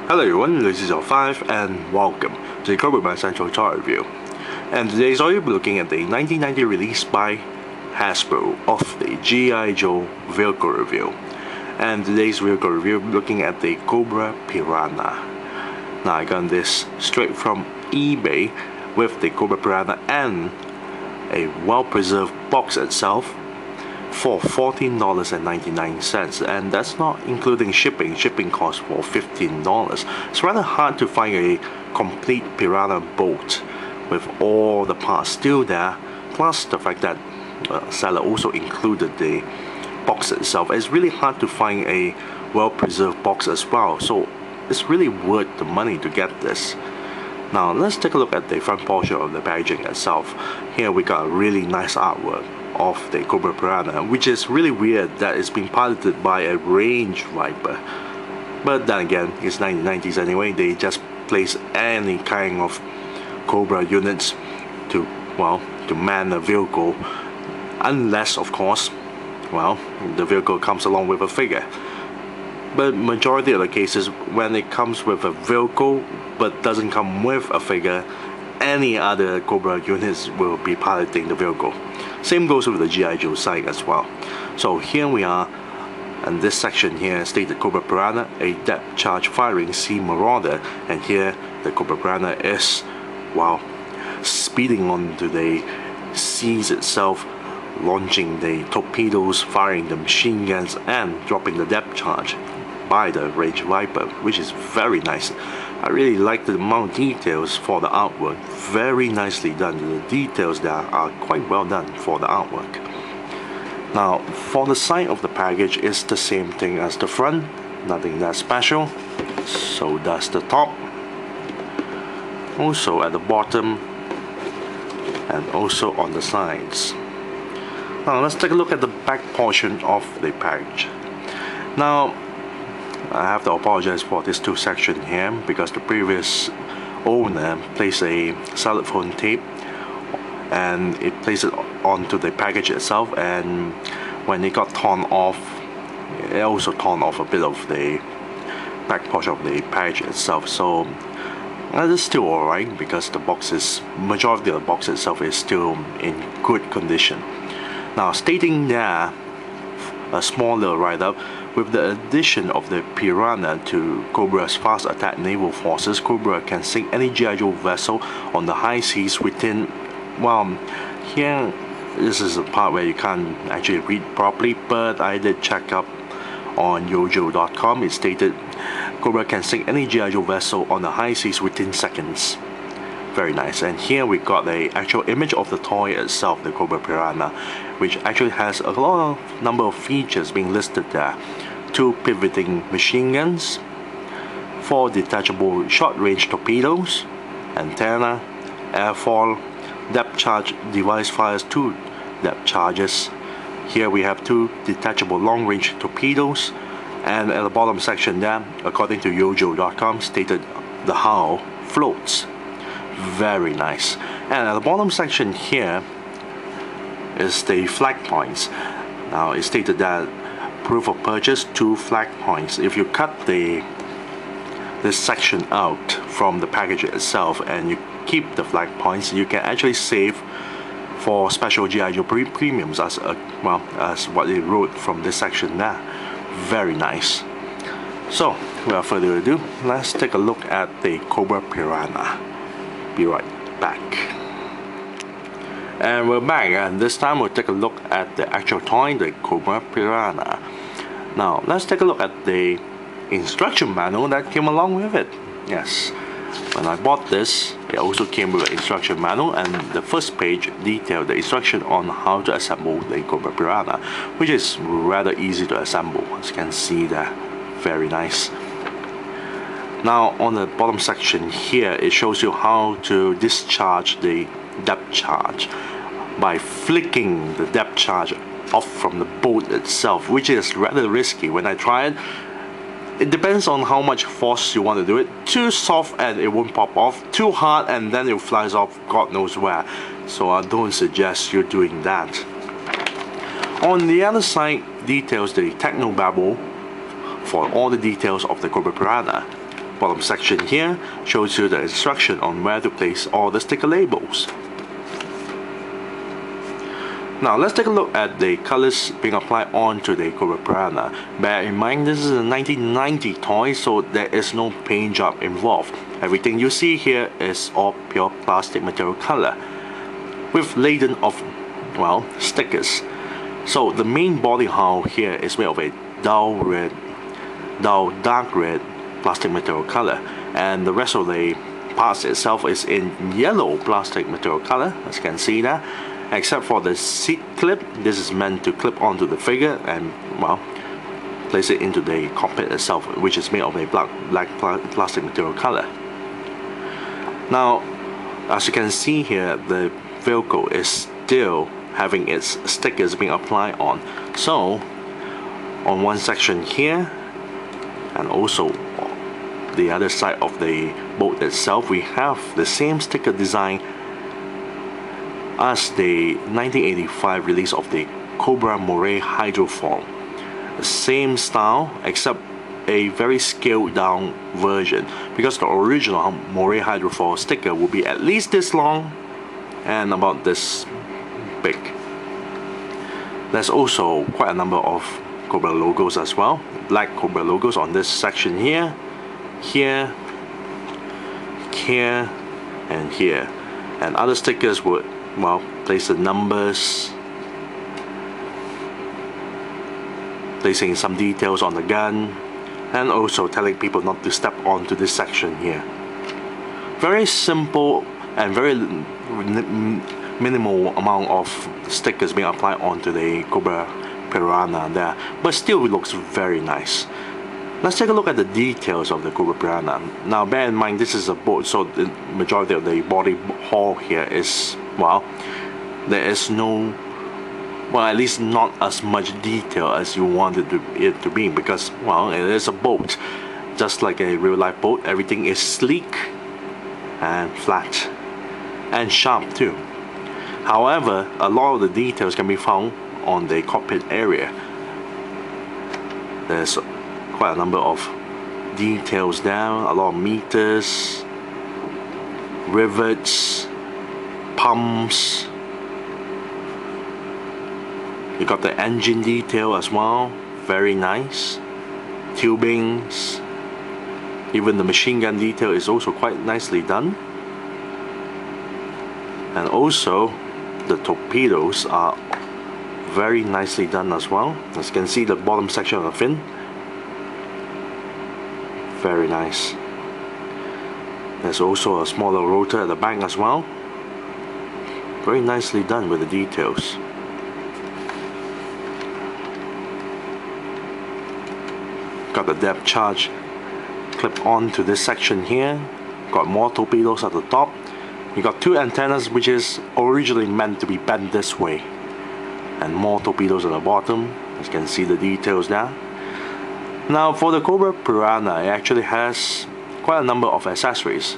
Hello everyone, this is your 5 and welcome to the Cobra Piranha Central Toy Review. And today so you'll be looking at the 1990 release by Hasbro of the G.I. Joe vehicle review. And today's vehicle review, looking at the Cobra Piranha. Now I got this straight from eBay with the Cobra Piranha and a well-preserved box itself for $14.99, and that's not including shipping. Shipping costs for $15. It's rather hard to find a complete Piranha boat with all the parts still there, plus the fact that seller also included the box itself. It's really hard to find a well-preserved box as well, so it's really worth the money to get this. Now let's take a look at the front portion of the packaging itself. Here we got a really nice artwork of the Cobra Piranha, which is really weird that it's being piloted by a range viper. But then again, it's 1990s anyway, they just place any kind of Cobra units to man a vehicle, unless of course, the vehicle comes along with a figure. But majority of the cases, when it comes with a vehicle but doesn't come with a figure, any other Cobra units will be piloting the vehicle. Same goes with the G.I. Joe side as well. So here we are, and this section here stated Cobra Piranha, a depth charge firing sea marauder, and here the Cobra Piranha is, speeding onto the seas itself, launching the torpedoes, firing the machine guns, and dropping the depth charge by the range viper, which is very nice. I really like the amount of details for the artwork. Very nicely done. The details there are quite well done for the artwork. Now for the side of the package, it's the same thing as the front, nothing that special. So does the top, also at the bottom, and also on the sides. Now let's take a look at the back portion of the package. Now I have to apologize for this two section here because the previous owner placed a solid phone tape and it placed it onto the package itself, and when it got torn off, it also torn off a bit of the back portion of the package itself. So that is still alright because the majority of the box itself is still in good condition. Now stating there, a small little write-up, with the addition of the Piranha to Cobra's fast attack naval forces, Cobra can sink any G.I. Joe vessel on the high seas within, here this is a part where you can't actually read properly, but I did check up on yojo.com. It stated Cobra can sink any G.I. Joe vessel on the high seas within seconds. Very nice. And here we got the actual image of the toy itself, the Cobra Piranha, which actually has a number of features being listed there. 2 pivoting machine guns, 4 detachable short-range torpedoes, antenna, airfoil, depth charge device fires 2 depth charges. Here we have 2 detachable long-range torpedoes, and at the bottom section there, according to yojo.com, stated the hull floats. Very nice. And at the bottom section here is the flag points. Now it stated that proof of purchase 2 flag points. If you cut this section out from the package itself and you keep the flag points, you can actually save for special G.I. Joe premiums as what they wrote from this section there. Very nice. So without further ado, let's take a look at the Cobra Piranha. Be right back. And we're back, and this time we'll take a look at the actual toy, the Cobra Piranha. Now let's take a look at the instruction manual that came along with it. Yes, when I bought this, it also came with an instruction manual, and the first page detailed the instruction on how to assemble the Cobra Piranha, which is rather easy to assemble, as you can see there. Very nice. Now on the bottom section here, it shows you how to discharge the depth charge by flicking the depth charge off from the boat itself, which is rather risky. When I tried, it depends on how much force you want to do it. Too soft and it won't pop off, too hard and then it flies off God knows where. So I don't suggest you doing that. On the other side, details the technobabble for all the details of the Cobra Piranha. bottom section here shows you the instruction on where to place all the sticker labels. Now let's take a look at the colors being applied onto the Cobra Piranha. Bear in mind this is a 1990 toy, so there is no paint job involved. Everything you see here is all pure plastic material color with laden of, well, stickers. So the main body hull here is made of a dark red plastic material color, and the rest of the parts itself is in yellow plastic material color, as you can see there. Except for the seat clip, this is meant to clip onto the figure and, well, place it into the cockpit itself, which is made of a black plastic material color. Now, as you can see here, the Velcro is still having its stickers being applied on. So, on one section here, and also the other side of the boat itself, we have the same sticker design as the 1985 release of the Cobra Moray Hydrofoil. The same style, except a very scaled down version, because the original Moray Hydrofoil sticker will be at least this long and about this big. There's also quite a number of Cobra logos as well, black Cobra logos on this section here, here, and here. And other stickers would, well, place the numbers, placing some details on the gun, and also telling people not to step onto this section here. Very simple and very minimal amount of stickers being applied onto the Cobra Piranha there, but still it looks very nice. Let's take a look at the details of the Cobra Piranha. Now bear in mind this is a boat, so the majority of the body hull here is, well, there is no, well, at least not as much detail as you wanted it to be, because, well, it is a boat. Just like a real life boat, everything is sleek and flat and sharp too. However, a lot of the details can be found on the cockpit area. There's quite a number of details down, a lot of meters, rivets, pumps. You got the engine detail as well, very nice. Tubings, even the machine gun detail is also quite nicely done. And also the torpedoes are very nicely done as well. As you can see, the bottom section of the fin, very nice. There's also a smaller rotor at the back as well, very nicely done with the details. Got the depth charge clip on to this section here. Got more torpedoes at the top. You got two antennas, which is originally meant to be bent this way, and more torpedoes at the bottom. As you can see the details there. Now for the Cobra Piranha, it actually has quite a number of accessories,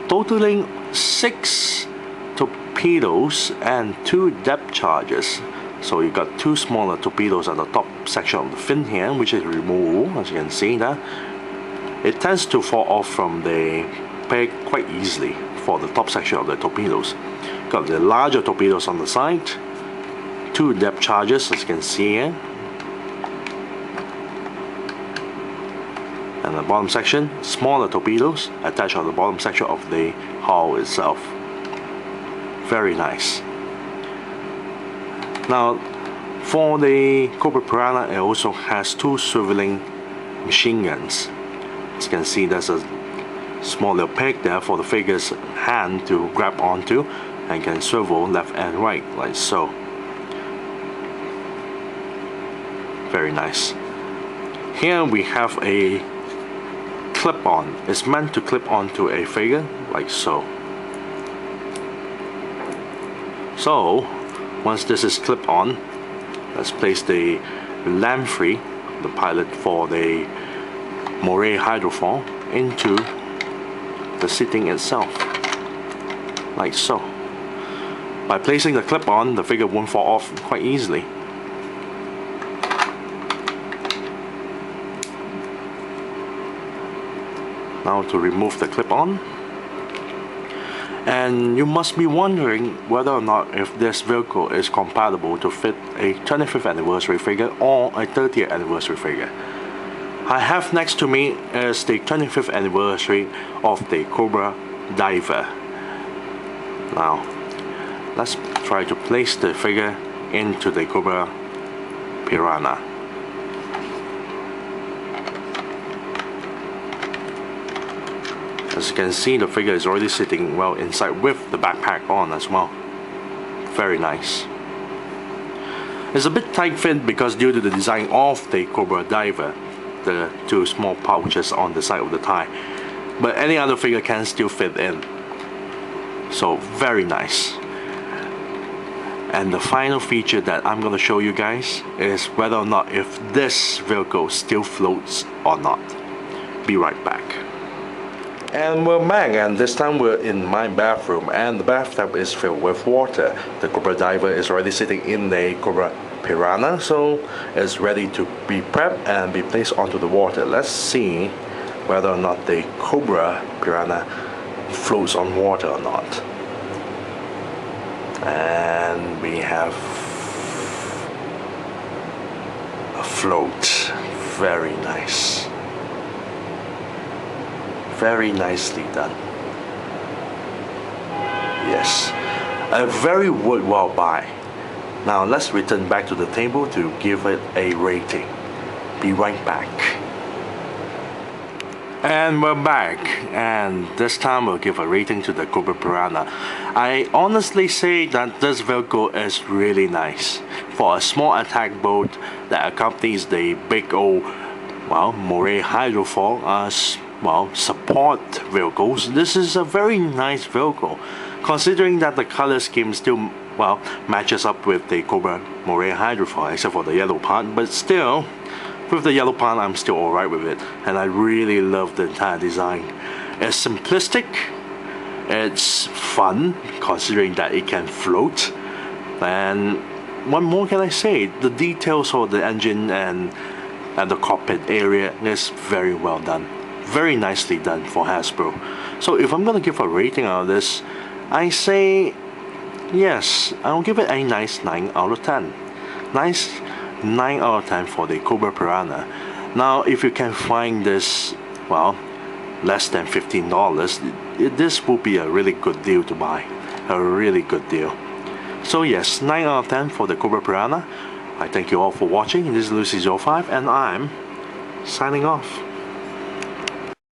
totaling 6 torpedoes and 2 depth charges. So you got 2 smaller torpedoes at the top section of the fin here, which is removable, as you can see there. It tends to fall off from the peg quite easily for the top section of the torpedoes. Got the larger torpedoes on the side, 2 depth charges, as you can see here. And the bottom section, smaller torpedoes attached on the bottom section of the hull itself. Very nice. Now, for the Cobra Piranha, it also has 2 swiveling machine guns. As you can see, there's a small little peg there for the figure's hand to grab onto, and can swivel left and right, like so. Very nice. Here we have a clip-on. It's meant to clip onto a figure, like so. So, once this is clipped on, let's place the Lamprey, the pilot for the Moray Hydrofoil, into the seating itself, like so. By placing the clip on, the figure won't fall off quite easily. Now to remove the clip-on. And you must be wondering whether or not if this vehicle is compatible to fit a 25th anniversary figure or a 30th anniversary figure. I have next to me is the 25th anniversary of the Cobra Diver. Now, let's try to place the figure into the Cobra Piranha. As you can see, the figure is already sitting well inside with the backpack on as well. Very nice. It's a bit tight fit because due to the design of the Cobra Diver, the two small pouches on the side of the thigh. But any other figure can still fit in. So very nice. And the final feature that I'm going to show you guys is whether or not if this vehicle still floats or not. Be right back. And we're back, and this time we're in my bathroom, and the bathtub is filled with water. The Cobra Diver is already sitting in the Cobra Piranha, so it's ready to be prepped and be placed onto the water. Let's see whether or not the Cobra Piranha floats on water or not. And we have a float. Very nice. Very nicely done. Yes, a very worthwhile buy. Now let's return back to the table to give it a rating. Be right back. And we're back, and this time we'll give a rating to the Cobra Piranha. I honestly say that this vehicle is really nice. For a small attack boat that accompanies the big old, well, Moray hydrofoil as well, support vehicles, this is a very nice vehicle, considering that the color scheme still, well, matches up with the Cobra Moray hydrofoil, except for the yellow part, but still, with the yellow part, I'm still alright with it, and I really love the entire design. It's simplistic, it's fun, considering that it can float, and what more can I say? The details of the engine and the cockpit area is very well done. Very nicely done for Hasbro. So if I'm gonna give a rating out of this, I say yes, I'll give it a nice 9 out of 10. Nice 9 out of 10 for the Cobra Piranha. Now if you can find this, well, less than $15, this will be a really good deal to buy. A really good deal. So yes, 9 out of 10 for the Cobra Piranha. I thank you all for watching. This is Lucy05 and I'm signing off.